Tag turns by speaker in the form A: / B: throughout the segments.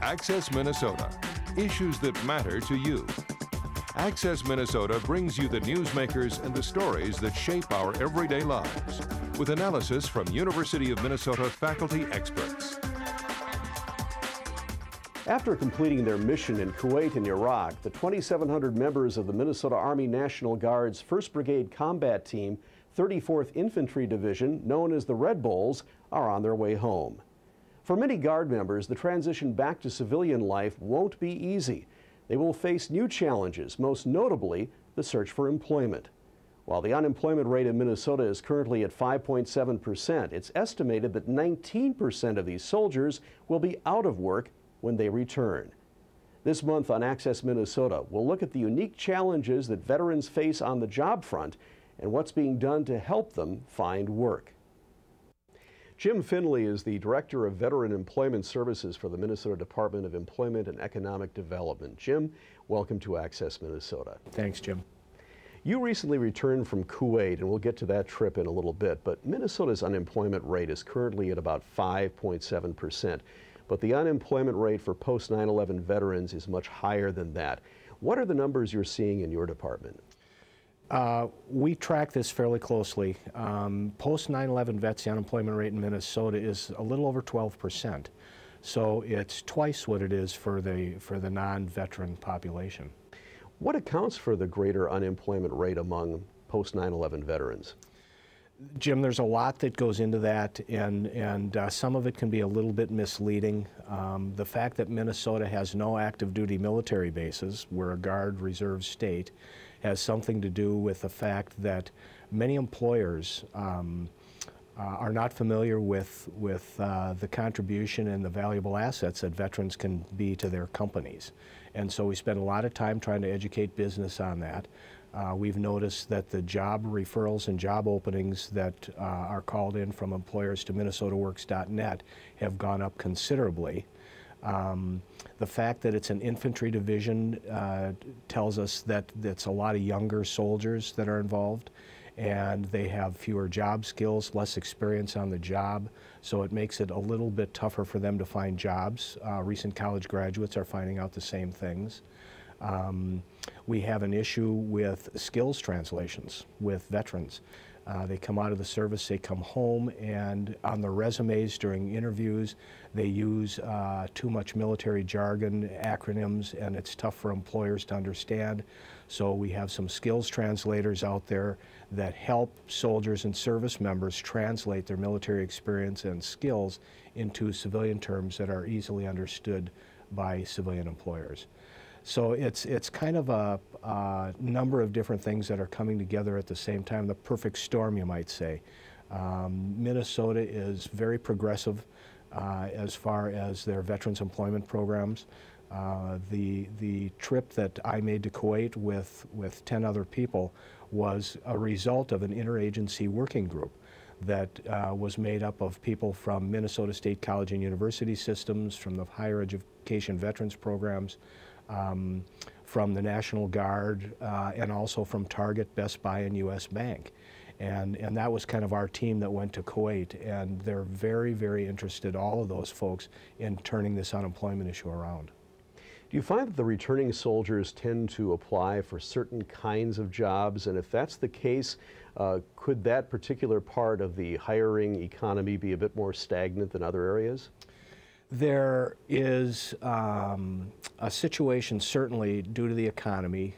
A: Access Minnesota, issues that matter to you. Access Minnesota brings you the newsmakers and the stories that shape our everyday lives, with analysis from University of Minnesota faculty experts.
B: After completing their mission in Kuwait and Iraq, the 2,700 members of the Minnesota Army National Guard's 1st Brigade Combat Team, 34th Infantry Division, known as the Red Bulls, are on their way home. For many Guard members, the transition back to civilian life won't be easy. They will face new challenges, most notably the search for employment. While the unemployment rate in Minnesota is currently at 5.7%, it's estimated that 19% of these soldiers will be out of work when they return. This month on Access Minnesota, we'll look at the unique challenges that veterans face on the job front and what's being done to help them find work. Jim Finley is the Director of Veteran Employment Services for the Minnesota Department of Employment and Economic Development. Jim, welcome to Access Minnesota.
C: Thanks, Jim.
B: You recently returned from Kuwait, and we'll get to that trip in a little bit, but Minnesota's unemployment rate is currently at about 5.7%. But the unemployment rate for post 9/11 veterans is much higher than that. What are the numbers you're seeing in your department?
C: We track this fairly closely. Post 9/11 vets, the unemployment rate in Minnesota is a little over 12%. So it's twice what it is for the non-veteran population.
B: What accounts for the greater unemployment rate among post 9/11 veterans?
C: Jim, there's a lot that goes into that, and some of it can be a little bit misleading. The fact that Minnesota has no active duty military bases, we're a Guard Reserve state, has something to do with the fact that many employers are not familiar with the contribution and the valuable assets that veterans can be to their companies. And so we spend a lot of time trying to educate business on that. We've noticed that the job referrals and job openings that are called in from employers to minnesotaworks.net have gone up considerably. The fact that it's an infantry division tells us that it's a lot of younger soldiers that are involved, and they have fewer job skills, less experience on the job, so it makes it a little bit tougher for them to find jobs. Recent college graduates are finding out the same things. We have an issue with skills translations with veterans. They come out of the service, they come home, and on the resumes during interviews, they use too much military jargon, acronyms, and it's tough for employers to understand. So we have some skills translators out there that help soldiers and service members translate their military experience and skills into civilian terms that are easily understood by civilian employers. So it's kind of a number of different things that are coming together at the same time, the perfect storm, you might say. Minnesota is very progressive as far as their veterans employment programs. The trip that I made to Kuwait with 10 other people was a result of an interagency working group that was made up of people from Minnesota State College and University systems, from the higher education veterans programs, from the National Guard, and also from Target, Best Buy, and U.S. Bank. And that was kind of our team that went to Kuwait, and they're very, very interested, all of those folks, in turning this unemployment issue around.
B: Do you find that the returning soldiers tend to apply for certain kinds of jobs? And if that's the case, could that particular part of the hiring economy be a bit more stagnant than other areas?
C: There is a situation, certainly due to the economy,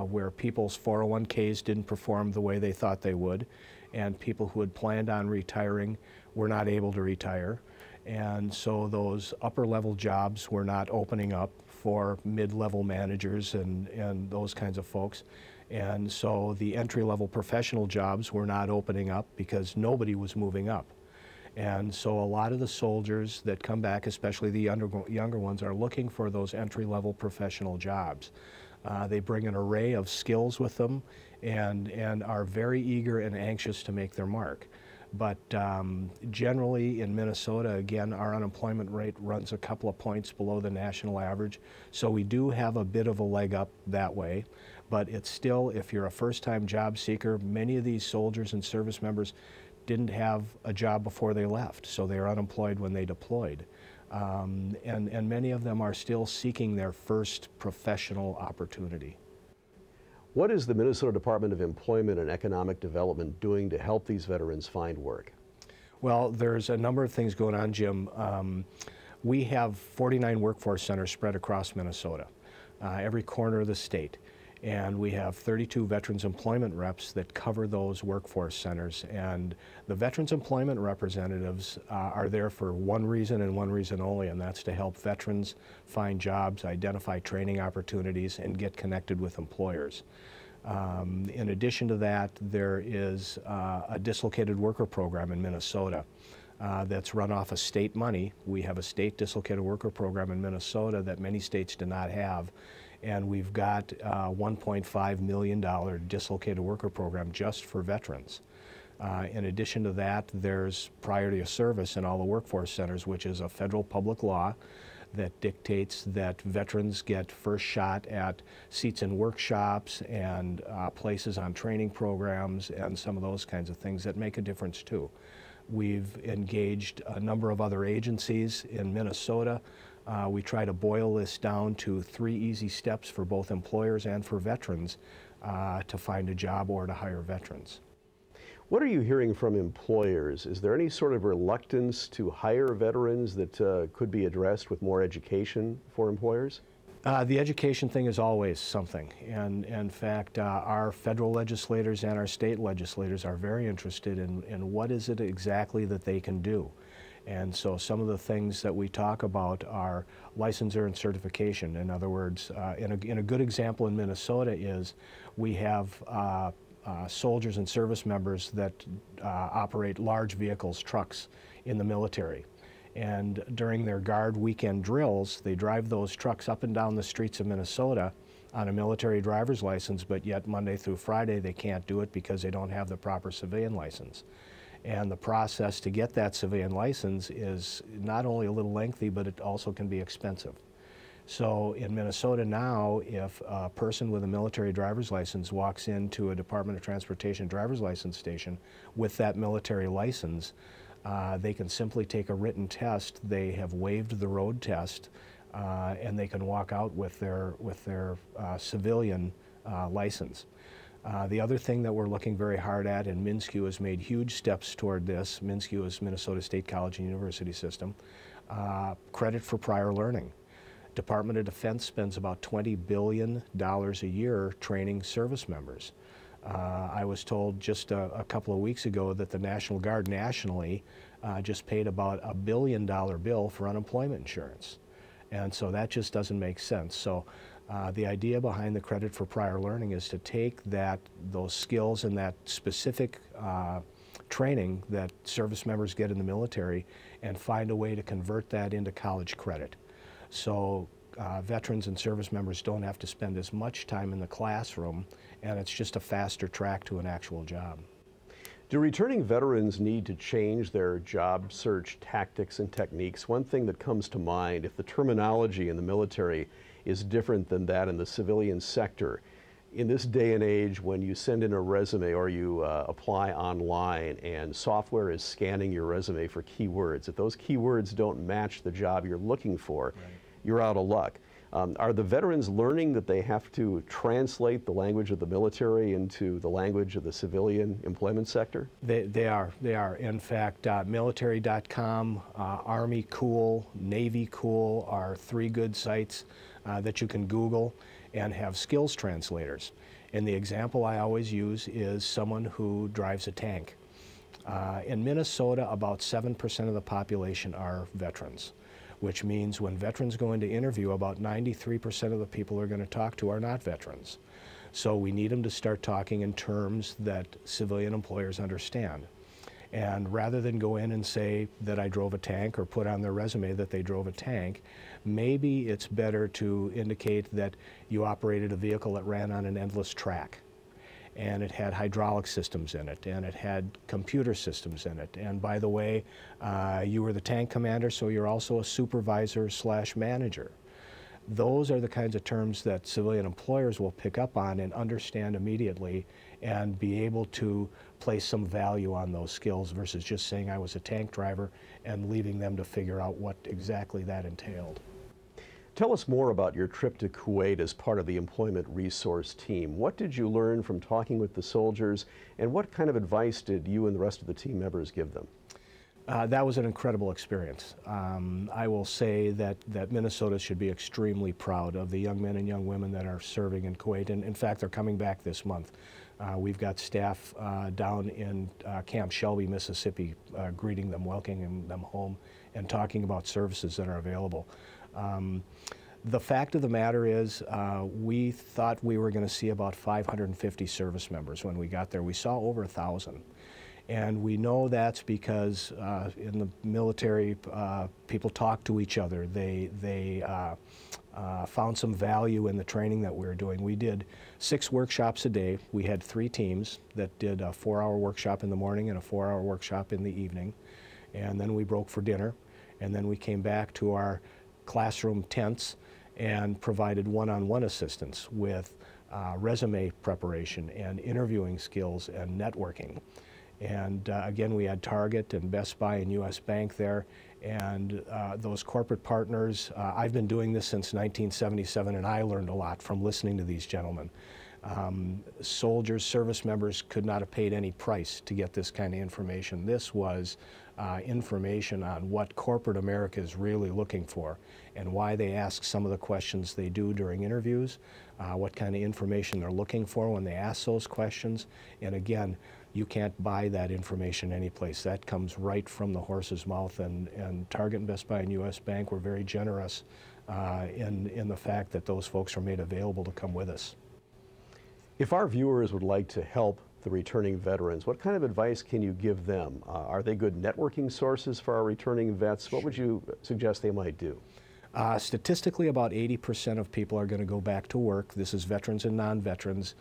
C: where people's 401ks didn't perform the way they thought they would, and people who had planned on retiring were not able to retire. And so those upper-level jobs were not opening up for mid-level managers and those kinds of folks. And so the entry-level professional jobs were not opening up because nobody was moving up. And so a lot of the soldiers that come back, especially the younger ones, are looking for those entry-level professional jobs. They bring an array of skills with them and are very eager and anxious to make their mark. But generally in Minnesota, again, our unemployment rate runs a couple of points below the national average. So we do have a bit of a leg up that way. But it's still, if you're a first-time job seeker, many of these soldiers and service members didn't have a job before they left, so they were unemployed when they deployed. And many of them are still seeking their first professional opportunity.
B: What is the Minnesota Department of Employment and Economic Development doing to help these veterans find work?
C: Well, there's a number of things going on, Jim. We have 49 workforce centers spread across Minnesota, every corner of the state. And we have 32 veterans employment reps that cover those workforce centers. And the veterans employment representatives are there for one reason and one reason only, and that's to help veterans find jobs, identify training opportunities, and get connected with employers. In addition to that, there is a dislocated worker program in Minnesota that's run off of state money. We have a state dislocated worker program in Minnesota that many states do not have. And we've got a $1.5 million dislocated worker program just for veterans. In addition to that, there's priority of service in all the workforce centers, which is a federal public law that dictates that veterans get first shot at seats in workshops and places on training programs and some of those kinds of things that make a difference too. We've engaged a number of other agencies in Minnesota. We try to boil this down to 3 easy steps for both employers and for veterans to find a job or to hire veterans.
B: What are you hearing from employers? Is there any sort of reluctance to hire veterans that could be addressed with more education for employers?
C: The education thing is always something, and in fact our federal legislators and our state legislators are very interested in what is it exactly that they can do. And so some of the things that we talk about are licensure and certification. In other words, in a good example in Minnesota is we have soldiers and service members that operate large vehicles, trucks, in the military. And during their guard weekend drills, they drive those trucks up and down the streets of Minnesota on a military driver's license, but yet Monday through Friday they can't do it because they don't have the proper civilian license. And the process to get that civilian license is not only a little lengthy, but it also can be expensive. So in Minnesota now, if a person with a military driver's license walks into a Department of Transportation driver's license station with that military license, they can simply take a written test. They have waived the road test, and they can walk out with their civilian license. The other thing that we're looking very hard at, and MnSCU has made huge steps toward this, MnSCU is Minnesota State College and University System, credit for prior learning. Department of Defense spends about $20 billion a year training service members. I was told just a couple of weeks ago that the National Guard nationally just paid about $1 billion bill for unemployment insurance. And so that just doesn't make sense. So the idea behind the credit for prior learning is to take those skills and that specific training that service members get in the military and find a way to convert that into college credit. So veterans and service members don't have to spend as much time in the classroom, and it's just a faster track to an actual job.
B: Do returning veterans need to change their job search tactics and techniques? One thing that comes to mind, if the terminology in the military is different than that in the civilian sector, in this day and age when you send in a resume or you apply online and software is scanning your resume for keywords, if those keywords don't match the job you're looking for, right, you're out of luck. Are the veterans learning that they have to translate the language of the military into the language of the civilian employment sector?
C: They are. In fact, military.com, Army Cool, Navy Cool are 3 good sites that you can Google and have skills translators. And the example I always use is someone who drives a tank. In Minnesota, about 7% of the population are veterans, which means when veterans go into interview, about 93% of the people they're going to talk to are not veterans. So we need them to start talking in terms that civilian employers understand. And rather than go in and say that I drove a tank or put on their resume that they drove a tank, maybe it's better to indicate that you operated a vehicle that ran on an endless track, and it had hydraulic systems in it, and it had computer systems in it. And by the way, you were the tank commander, so you're also a supervisor / manager. Those are the kinds of terms that civilian employers will pick up on and understand immediately, and be able to place some value on those skills versus just saying I was a tank driver and leaving them to figure out what exactly that entailed.
B: Tell us more about your trip to Kuwait as part of the Employment Resource Team. What did you learn from talking with the soldiers, and what kind of advice did you and the rest of the team members give them?
C: That was an incredible experience. I will say that Minnesota should be extremely proud of the young men and young women that are serving in Kuwait, and in fact they're coming back this month. We've got staff down in Camp Shelby, Mississippi, greeting them, welcoming them home, and talking about services that are available. The fact of the matter is, we thought we were going to see about 550 service members when we got there. We saw over 1,000. And we know that's because in the military, people talk to each other. They found some value in the training that we were doing. We did 6 workshops a day. We had 3 teams that did a 4-hour workshop in the morning and a 4-hour workshop in the evening. And then we broke for dinner. And then we came back to our classroom tents and provided one-on-one assistance with resume preparation and interviewing skills and networking. And again, we had Target and Best Buy and U.S. Bank there, and those corporate partners. I've been doing this since 1977, and I learned a lot from listening to these gentlemen. Soldiers, service members could not have paid any price to get this kind of information. This was information on what corporate America is really looking for and why they ask some of the questions they do during interviews, what kind of information they're looking for when they ask those questions. And again, you can't buy that information anyplace. That comes right from the horse's mouth, and Target and Best Buy and U.S. Bank were very generous in the fact that those folks are made available to come with us.
B: If our viewers would like to help the returning veterans, what kind of advice can you give them? Are they good networking sources for our returning vets? What would you suggest they might do?
C: Statistically, about 80% of people are going to go back to work. This is veterans and non-veterans,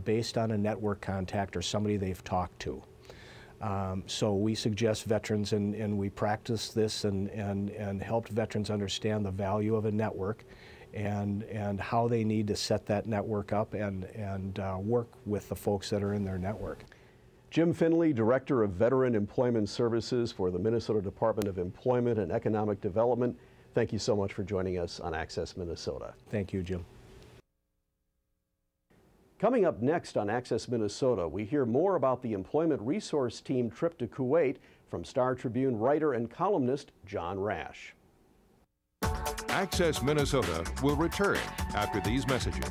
C: based on a network contact or somebody they've talked to. So we suggest veterans, and we practice this and helped veterans understand the value of a network and how they need to set that network up and work with the folks that are in their network.
B: Jim Finley, Director of Veteran Employment Services for the Minnesota Department of Employment and Economic Development, thank you so much for joining us on Access Minnesota.
C: Thank you, Jim.
B: Coming up next on Access Minnesota, we hear more about the Employment Resource Team trip to Kuwait from Star Tribune writer and columnist John Rash.
A: Access Minnesota will return after these messages.